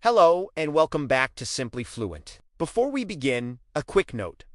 Hello, and welcome back to Simply Fluent. Before we begin, a quick note.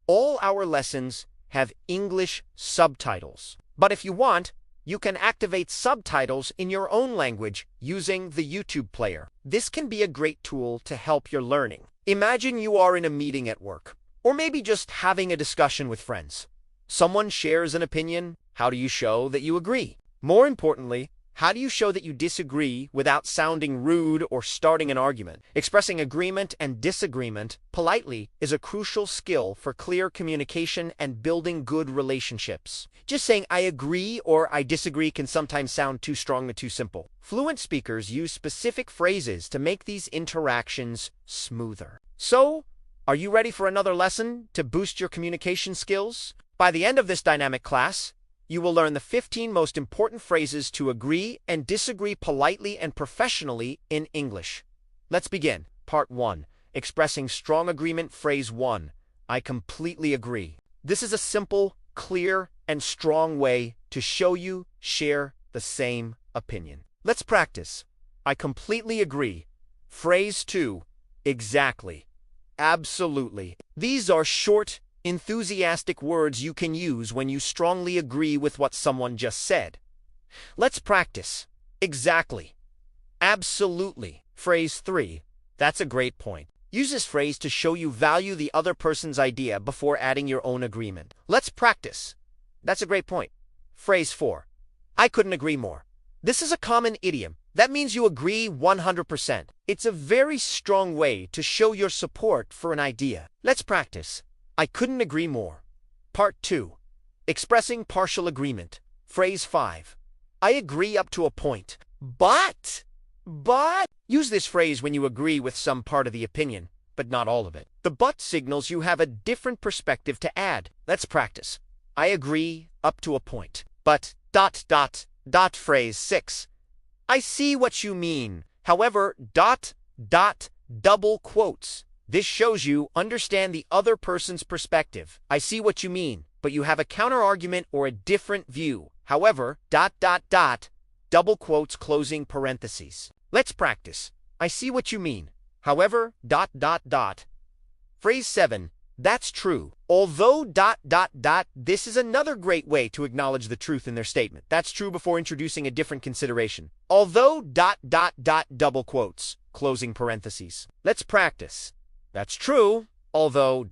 All our lessons have English subtitles, but if you want, you can activate subtitles in your own language using the YouTube player. This can be a great tool to help your learning. Imagine you are in a meeting at work, or maybe just having a discussion with friends. Someone shares an opinion. How do you show that you agree? More importantly, how do you show that you disagree without sounding rude or starting an argument? Expressing agreement and disagreement politely is a crucial skill for clear communication and building good relationships. Just saying I agree or I disagree can sometimes sound too strong or too simple. Fluent speakers use specific phrases to make these interactions smoother. So, are you ready for another lesson to boost your communication skills? By the end of this dynamic class, you will learn the 15 most important phrases to agree and disagree politely and professionally in English. Let's begin. Part 1. Expressing strong agreement. Phrase 1. I completely agree. This is a simple, clear, and strong way to show you share the same opinion. Let's practice. I completely agree. Phrase 2. Exactly. Absolutely. These are short, enthusiastic words you can use when you strongly agree with what someone just said. Let's practice. Exactly. Absolutely. Phrase 3. That's a great point. Use this phrase to show you value the other person's idea before adding your own agreement. Let's practice. That's a great point. Phrase 4. I couldn't agree more. This is a common idiom. That means you agree 100%. It's a very strong way to show your support for an idea. Let's practice. I couldn't agree more. Part 2. Expressing partial agreement. Phrase 5. I agree up to a point. But. Use this phrase when you agree with some part of the opinion, but not all of it. The but signals you have a different perspective to add. Let's practice. I agree up to a point. But. Phrase 6. I see what you mean. However, double quotes. This shows you understand the other person's perspective. I see what you mean, but you have a counter-argument or a different view. However, double quotes closing parentheses. Let's practice. I see what you mean. However, Phrase 7. That's true. Although this is another great way to acknowledge the truth in their statement. That's true before introducing a different consideration. Although double quotes closing parentheses. Let's practice. That's true, although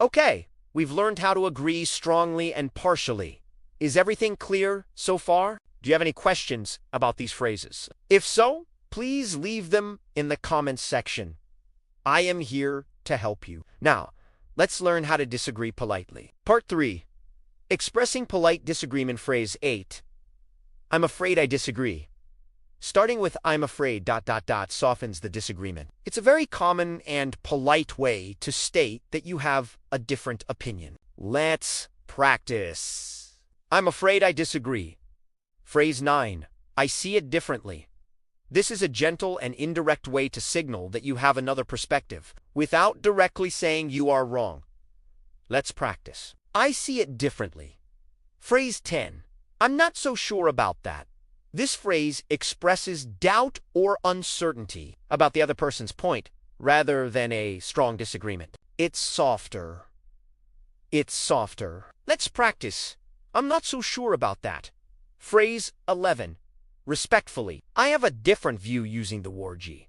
Okay, we've learned how to agree strongly and partially. Is everything clear so far? Do you have any questions about these phrases? If so, please leave them in the comments section. I am here to help you. Now, let's learn how to disagree politely. Part 3. Expressing polite disagreement. Phrase 8. I'm afraid I disagree. Starting with I'm afraid softens the disagreement. It's a very common and polite way to state that you have a different opinion. Let's practice. I'm afraid I disagree. Phrase 9. I see it differently. This is a gentle and indirect way to signal that you have another perspective, without directly saying you are wrong. Let's practice. I see it differently. Phrase 10. I'm not so sure about that. This phrase expresses doubt or uncertainty about the other person's point, rather than a strong disagreement. It's softer. Let's practice. I'm not so sure about that. Phrase 11. Respectfully. I have a different view using the word G.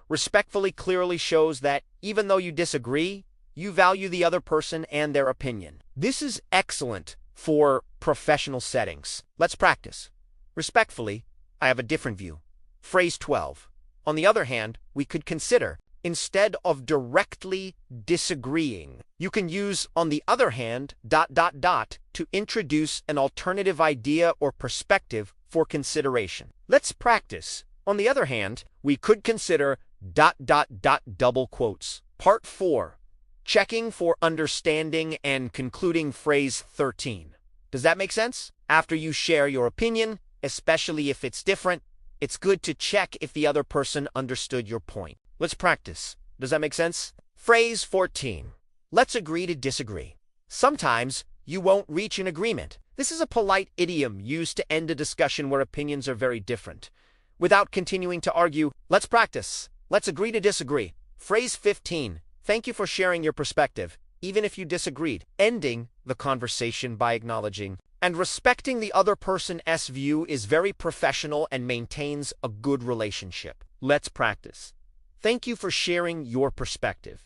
Respectfully clearly shows that, even though you disagree, you value the other person and their opinion. This is excellent for professional settings. Let's practice. Respectfully, I have a different view. Phrase 12. On the other hand, we could consider, instead of directly disagreeing, you can use on the other hand, to introduce an alternative idea or perspective for consideration. Let's practice. On the other hand, we could consider double quotes. Part 4. Checking for understanding and concluding. Phrase 13. Does that make sense? After you share your opinion, especially if it's different, it's good to check if the other person understood your point. Let's practice. Does that make sense? Phrase 14. Let's agree to disagree. Sometimes you won't reach an agreement. This is a polite idiom used to end a discussion where opinions are very different. Without continuing to argue, let's practice. Let's agree to disagree. Phrase 15. Thank you for sharing your perspective, even if you disagreed. Ending the conversation by acknowledging and respecting the other person's view is very professional and maintains a good relationship. Let's practice. Thank you for sharing your perspective.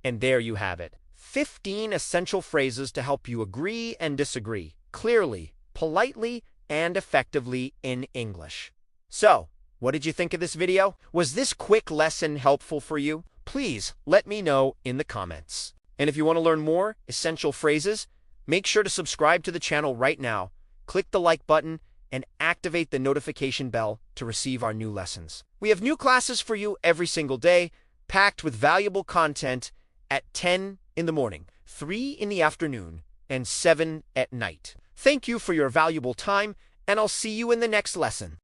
And there you have it. 15 essential phrases to help you agree and disagree clearly, politely, and effectively in English. So, what did you think of this video? Was this quick lesson helpful for you? Please let me know in the comments. And if you want to learn more essential phrases, make sure to subscribe to the channel right now, click the like button, and activate the notification bell to receive our new lessons. We have new classes for you every single day, packed with valuable content at 10 in the morning, 3 in the afternoon, and 7 at night. Thank you for your valuable time, and I'll see you in the next lesson.